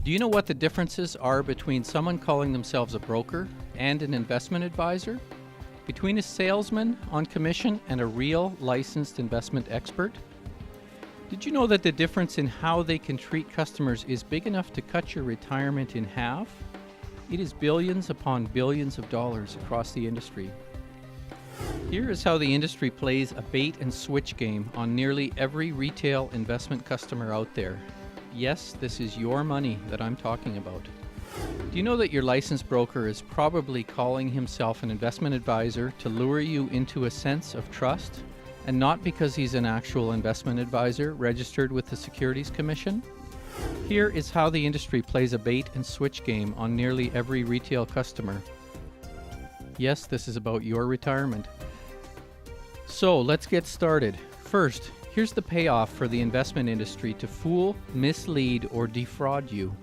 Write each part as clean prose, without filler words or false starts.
Do you know what the differences are between someone calling themselves a broker and an investment advisor? Between a salesman on commission and a real licensed investment expert? Did you know that the difference in how they can treat customers is big enough to cut your retirement in half? It is billions upon billions of dollars across the industry. Here is how the industry plays a bait and switch game on nearly every retail investment customer out there. Yes, this is your money that I'm talking about. Do you know that your licensed broker is probably calling himself an investment advisor to lure you into a sense of trust, and not because he's an actual investment advisor registered with the Securities Commission? Here is how the industry plays a bait and switch game on nearly every retail customer. Yes, this is about your retirement. So let's get started. First, here's the payoff for the investment industry to fool, mislead, or defraud you.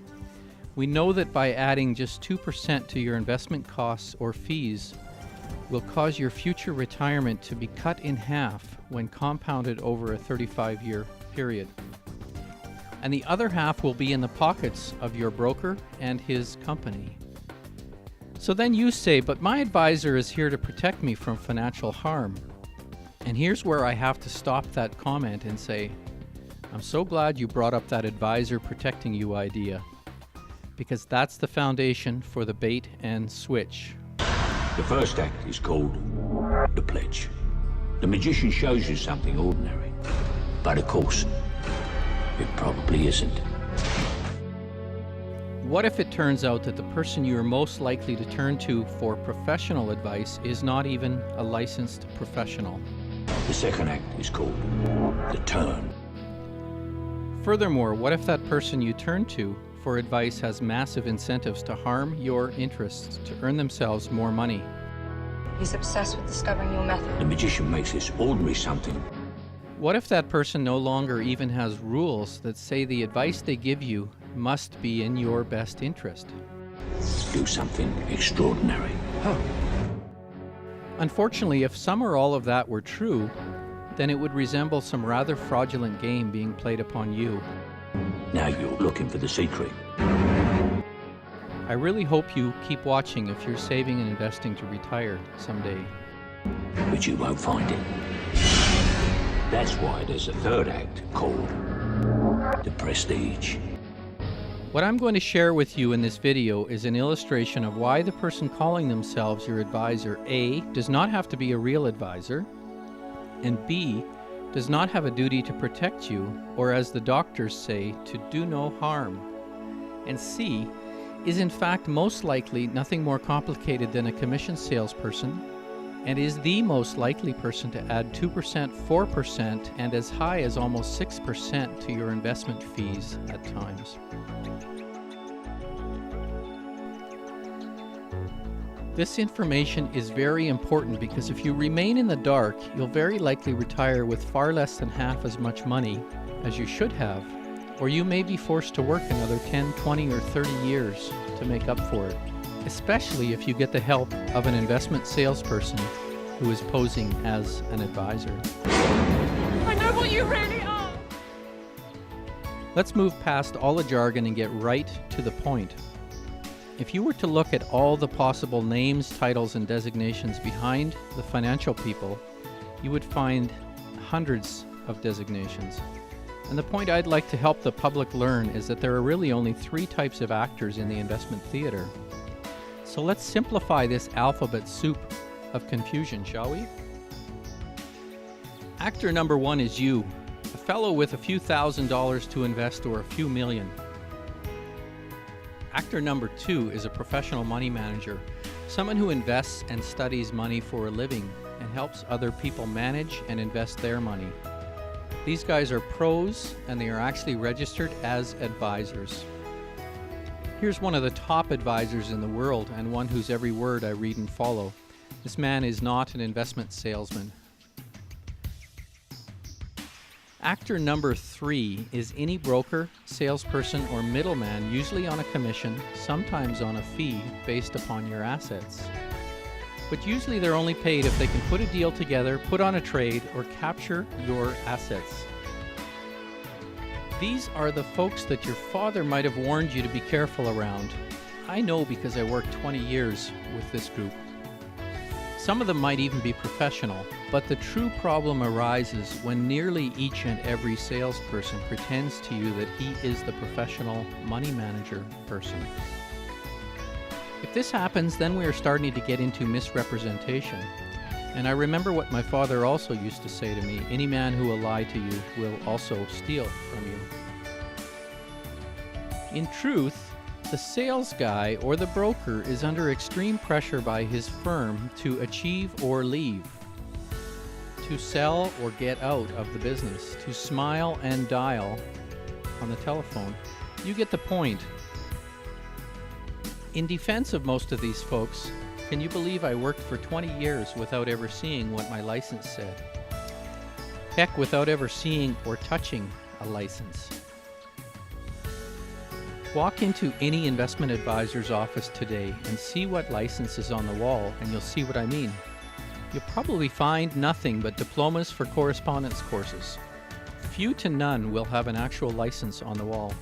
We know that by adding just 2% to your investment costs or fees will cause your future retirement to be cut in half when compounded over a 35-year period. And the other half will be in the pockets of your broker and his company. So then you say, but my advisor is here to protect me from financial harm. And here's where I have to stop that comment and say, I'm so glad you brought up that advisor protecting you idea, because that's the foundation for the bait and switch. The first act is called the pledge. The magician shows you something ordinary, but of course, it probably isn't. What if it turns out that the person you are most likely to turn to for professional advice is not even a licensed professional? The second act is called the turn. Furthermore, what if that person you turn to for advice has massive incentives to harm your interests to earn themselves more money? He's obsessed with discovering your method. The magician makes this ordinary something. What if that person no longer even has rules that say the advice they give you must be in your best interest? Do something extraordinary. Unfortunately, if some or all of that were true, then it would resemble some rather fraudulent game being played upon you. Now you're looking for the secret. I really hope you keep watching if you're saving and investing to retire someday. But you won't find it. That's why there's a third act called the prestige. What I'm going to share with you in this video is an illustration of why the person calling themselves your advisor, A, does not have to be a real advisor, and B, does not have a duty to protect you, or as the doctors say, to do no harm, and C, is in fact most likely nothing more complicated than a commission salesperson, and is the most likely person to add 2%, 4%, and as high as almost 6% to your investment fees at times. This information is very important because if you remain in the dark, you'll very likely retire with far less than half as much money as you should have, or you may be forced to work another 10, 20, or 30 years to make up for it, especially if you get the help of an investment salesperson who is posing as an advisor. I know what you really are! Let's move past all the jargon and get right to the point. If you were to look at all the possible names, titles, and designations behind the financial people, you would find hundreds of designations. And the point I'd like to help the public learn is that there are really only 3 types of actors in the investment theater. So let's simplify this alphabet soup of confusion, shall we? Actor number 1 is you, a fellow with a few $1,000s to invest or a few million. Actor number 2 is a professional money manager, someone who invests and studies money for a living and helps other people manage and invest their money. These guys are pros and they are actually registered as advisors. Here's one of the top advisors in the world and one whose every word I read and follow. This man is not an investment salesman. Actor number 3 is any broker, salesperson, or middleman, usually on a commission, sometimes on a fee based upon your assets. But usually they're only paid if they can put a deal together, put on a trade, or capture your assets. These are the folks that your father might have warned you to be careful around. I know because I worked 20 years with this group. Some of them might even be professional, but the true problem arises when nearly each and every salesperson pretends to you that he is the professional money manager person. If this happens, then we are starting to get into misrepresentation. And I remember what my father also used to say to me, any man who will lie to you will also steal from you. In truth, the sales guy or the broker is under extreme pressure by his firm to achieve or leave, to sell or get out of the business, to smile and dial on the telephone. You get the point. In defense of most of these folks, can you believe I worked for 20 years without ever seeing what my license said? Heck, without ever seeing or touching a license. Walk into any investment advisor's office today and see what license is on the wall, and you'll see what I mean. You'll probably find nothing but diplomas for correspondence courses. Few to none will have an actual license on the wall.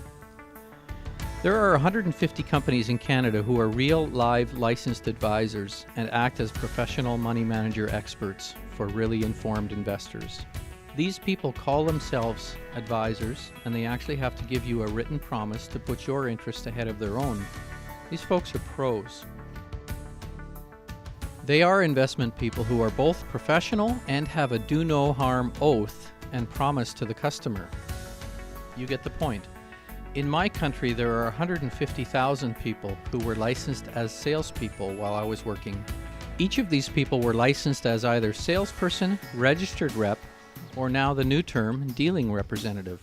There are 150 companies in Canada who are real, live, licensed advisors and act as professional money manager experts for really informed investors. These people call themselves advisors, and they actually have to give you a written promise to put your interest ahead of their own. These folks are pros. They are investment people who are both professional and have a do no harm oath and promise to the customer. You get the point. In my country, there are 150,000 people who were licensed as salespeople while I was working. Each of these people were licensed as either salesperson, registered rep, or now the new term, dealing representative.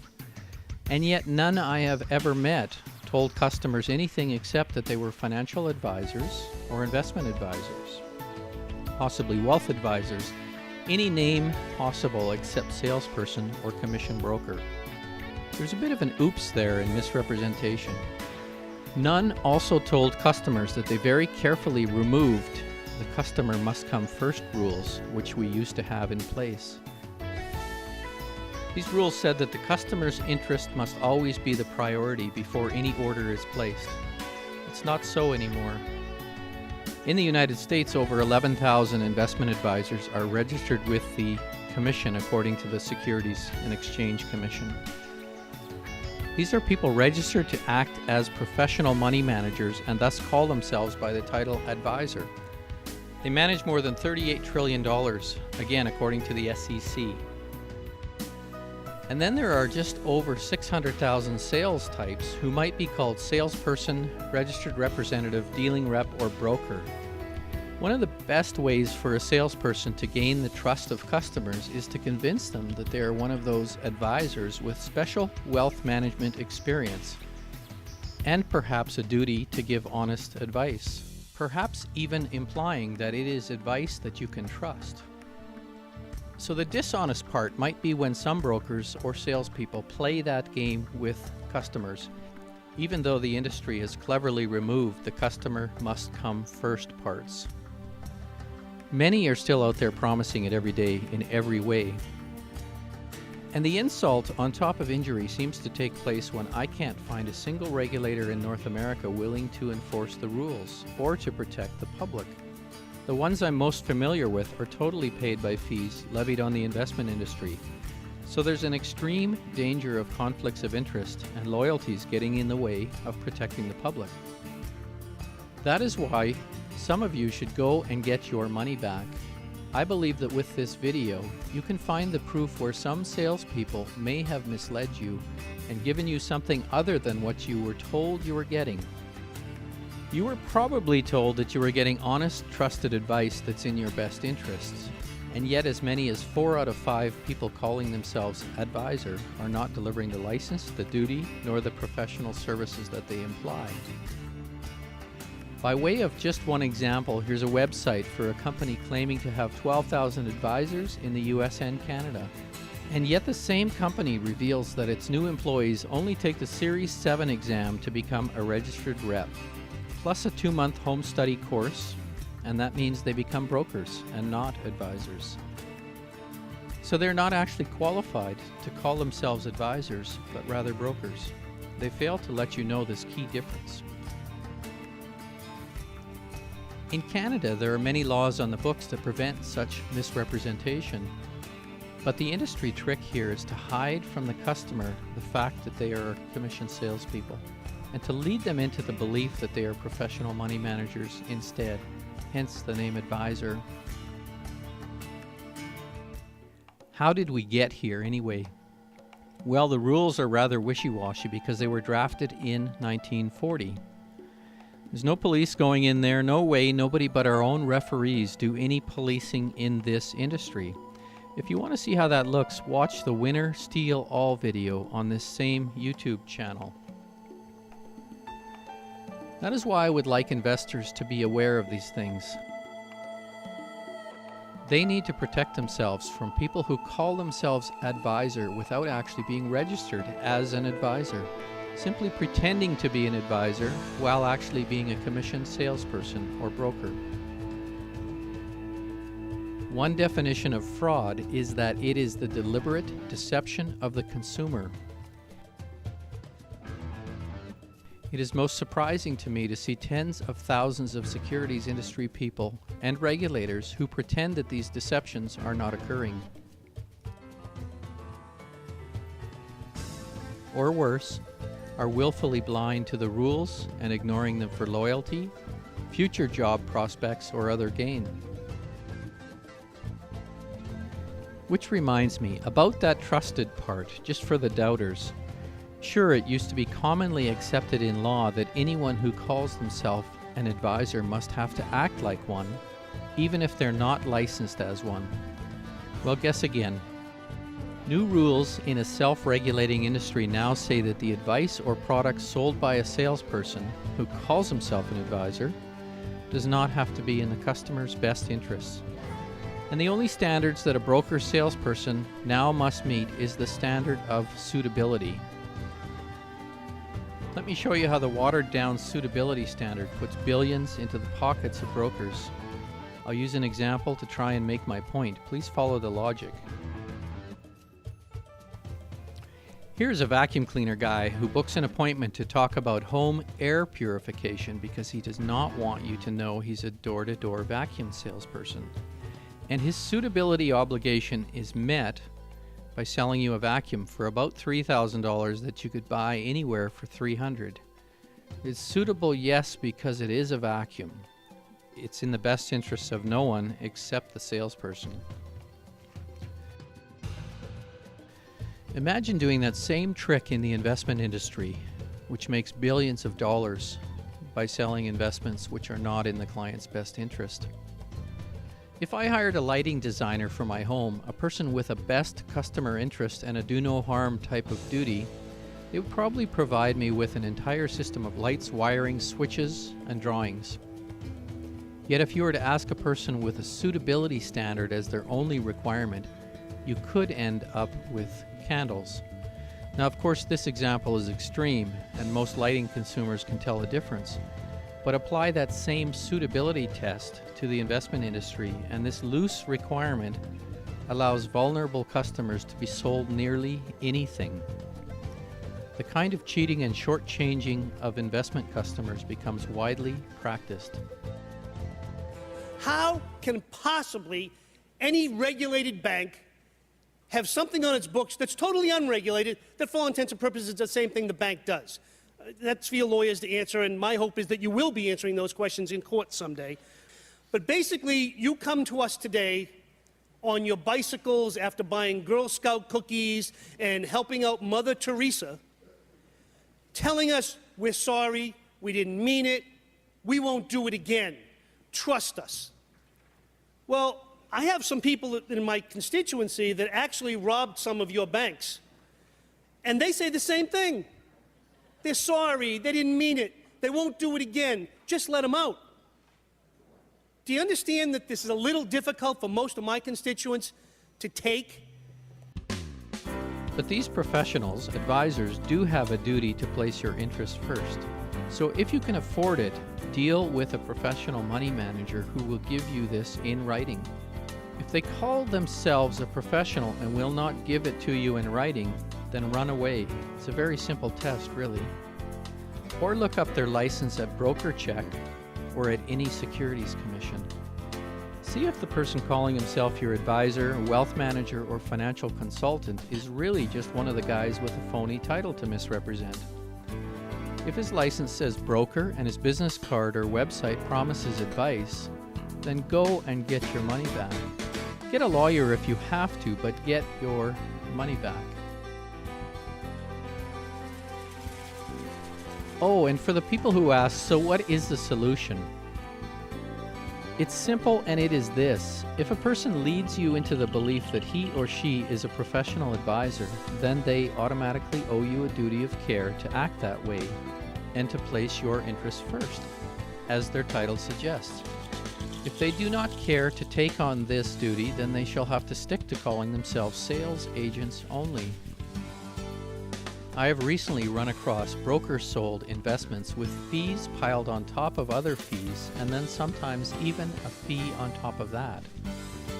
And yet none I have ever met told customers anything except that they were financial advisors or investment advisors, possibly wealth advisors, any name possible except salesperson or commission broker. There's a bit of an oops there in misrepresentation. None also told customers that they very carefully removed the customer must come first rules, which we used to have in place. These rules said that the customer's interest must always be the priority before any order is placed. It's not so anymore. In the United States, over 11,000 investment advisors are registered with the Commission according to the Securities and Exchange Commission. These are people registered to act as professional money managers and thus call themselves by the title advisor. They manage more than $38 trillion, again according to the SEC. And then there are just over 600,000 sales types who might be called salesperson, registered representative, dealing rep, or broker. One of the best ways for a salesperson to gain the trust of customers is to convince them that they are one of those advisors with special wealth management experience and perhaps a duty to give honest advice, perhaps even implying that it is advice that you can trust. So the dishonest part might be when some brokers or salespeople play that game with customers, even though the industry has cleverly removed the customer must come first parts. Many are still out there promising it every day in every way. And the insult on top of injury seems to take place when I can't find a single regulator in North America willing to enforce the rules or to protect the public. The ones I'm most familiar with are totally paid by fees levied on the investment industry. So there's an extreme danger of conflicts of interest and loyalties getting in the way of protecting the public. That is why some of you should go and get your money back. I believe that with this video, you can find the proof where some salespeople may have misled you and given you something other than what you were told you were getting. You were probably told that you were getting honest, trusted advice that's in your best interests, and yet as many as 4 out of 5 people calling themselves advisor are not delivering the license, the duty, nor the professional services that they imply. By way of just one example, here's a website for a company claiming to have 12,000 advisors in the US and Canada. And yet the same company reveals that its new employees only take the Series 7 exam to become a registered rep, plus a 2-month home study course, and that means they become brokers and not advisors. So they're not actually qualified to call themselves advisors, but rather brokers. They fail to let you know this key difference. In Canada, there are many laws on the books that prevent such misrepresentation. But the industry trick here is to hide from the customer the fact that they are commission salespeople, and to lead them into the belief that they are professional money managers instead, hence the name Advisor. How did we get here anyway? Well, the rules are rather wishy-washy because they were drafted in 1940. There's no police going in there, no way, nobody but our own referees do any policing in this industry. If you want to see how that looks, watch the Winner Steal All video on this same YouTube channel. That is why I would like investors to be aware of these things. They need to protect themselves from people who call themselves advisor without actually being registered as an advisor, simply pretending to be an advisor while actually being a commissioned salesperson or broker. One definition of fraud is that it is the deliberate deception of the consumer. It is most surprising to me to see tens of thousands of securities industry people and regulators who pretend that these deceptions are not occurring. Or worse, are willfully blind to the rules and ignoring them for loyalty, future job prospects, or other gain. Which reminds me, about that trusted part, just for the doubters. Sure, it used to be commonly accepted in law that anyone who calls themselves an advisor must have to act like one, even if they're not licensed as one. Well, guess again. New rules in a self-regulating industry now say that the advice or product sold by a salesperson who calls himself an advisor does not have to be in the customer's best interests. And the only standards that a broker salesperson now must meet is the standard of suitability. Let me show you how the watered-down suitability standard puts billions into the pockets of brokers. I'll use an example to try and make my point. Please follow the logic. Here's a vacuum cleaner guy who books an appointment to talk about home air purification because he does not want you to know he's a door-to-door vacuum salesperson. And his suitability obligation is met by selling you a vacuum for about $3,000 that you could buy anywhere for $300. It's suitable, yes, because it is a vacuum. It's in the best interests of no one except the salesperson. Imagine doing that same trick in the investment industry, which makes billions of dollars by selling investments which are not in the client's best interest. If I hired a lighting designer for my home, a person with a best customer interest and a do-no-harm type of duty, they would probably provide me with an entire system of lights, wiring, switches, and drawings. Yet if you were to ask a person with a suitability standard as their only requirement, you could end up with candles. Now, of course, this example is extreme, and most lighting consumers can tell the difference. But apply that same suitability test to the investment industry, and this loose requirement allows vulnerable customers to be sold nearly anything. The kind of cheating and shortchanging of investment customers becomes widely practiced. How can possibly any regulated bank have something on its books that's totally unregulated, that for all intents and purposes is the same thing the bank does? That's for your lawyers to answer, and my hope is that you will be answering those questions in court someday. But basically, you come to us today on your bicycles after buying Girl Scout cookies and helping out Mother Teresa, telling us, we're sorry, we didn't mean it, we won't do it again, trust us. Well, I have some people in my constituency that actually robbed some of your banks, and they say the same thing. They're sorry, they didn't mean it, they won't do it again, just let them out. Do you understand that this is a little difficult for most of my constituents to take? But these professionals, advisors, do have a duty to place your interests first. So if you can afford it, deal with a professional money manager who will give you this in writing. If they call themselves a professional and will not give it to you in writing, then run away. It's a very simple test, really. Or look up their license at BrokerCheck or at any securities commission. See if the person calling himself your advisor, wealth manager, or financial consultant is really just one of the guys with a phony title to misrepresent. If his license says broker and his business card or website promises advice, then go and get your money back. Get a lawyer if you have to, but get your money back. Oh, and for the people who ask, so what is the solution? It's simple, and it is this. If a person leads you into the belief that he or she is a professional advisor, then they automatically owe you a duty of care to act that way and to place your interests first, as their title suggests. If they do not care to take on this duty, then they shall have to stick to calling themselves sales agents only. I have recently run across broker-sold investments with fees piled on top of other fees, and then sometimes even a fee on top of that.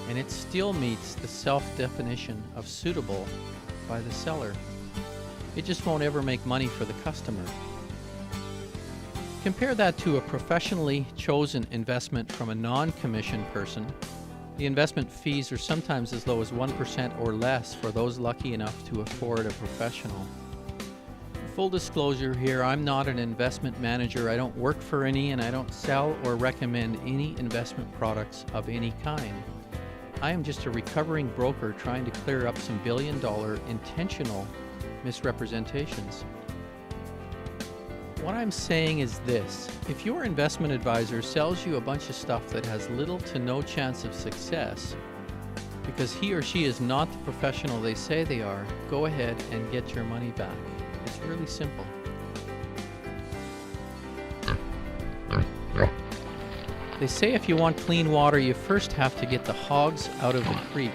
And it still meets the self-definition of suitable by the seller. It just won't ever make money for the customer. Compare that to a professionally chosen investment from a non-commissioned person. The investment fees are sometimes as low as 1% or less for those lucky enough to afford a professional. Full disclosure here, I'm not an investment manager. I don't work for any, and I don't sell or recommend any investment products of any kind. I am just a recovering broker trying to clear up some billion-dollar intentional misrepresentations. What I'm saying is this: if your investment advisor sells you a bunch of stuff that has little to no chance of success because he or she is not the professional they say they are, go ahead and get your money back. It's really simple. They say if you want clean water, you first have to get the hogs out of the creek.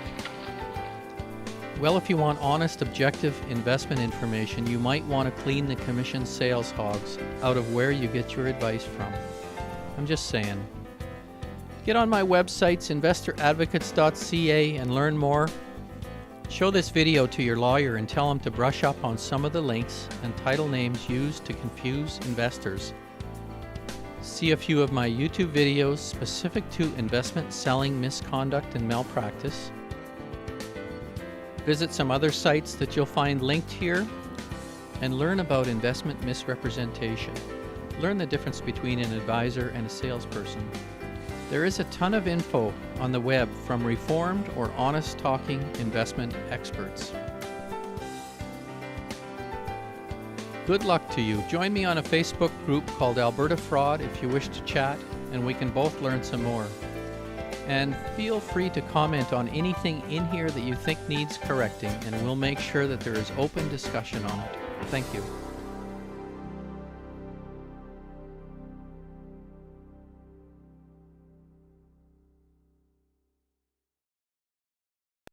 Well, if you want honest, objective investment information, you might want to clean the commission sales hogs out of where you get your advice from. I'm just saying. Get on my websites, investoradvocates.ca, and learn more. Show this video to your lawyer and tell him to brush up on some of the links and title names used to confuse investors. See a few of my YouTube videos specific to investment selling misconduct and malpractice. Visit some other sites that you'll find linked here and learn about investment misrepresentation. Learn the difference between an advisor and a salesperson. There is a ton of info on the web from reformed or honest-talking investment experts. Good luck to you. Join me on a Facebook group called Alberta Fraud if you wish to chat, and we can both learn some more. And feel free to comment on anything in here that you think needs correcting, and we'll make sure that there is open discussion on it. Thank you.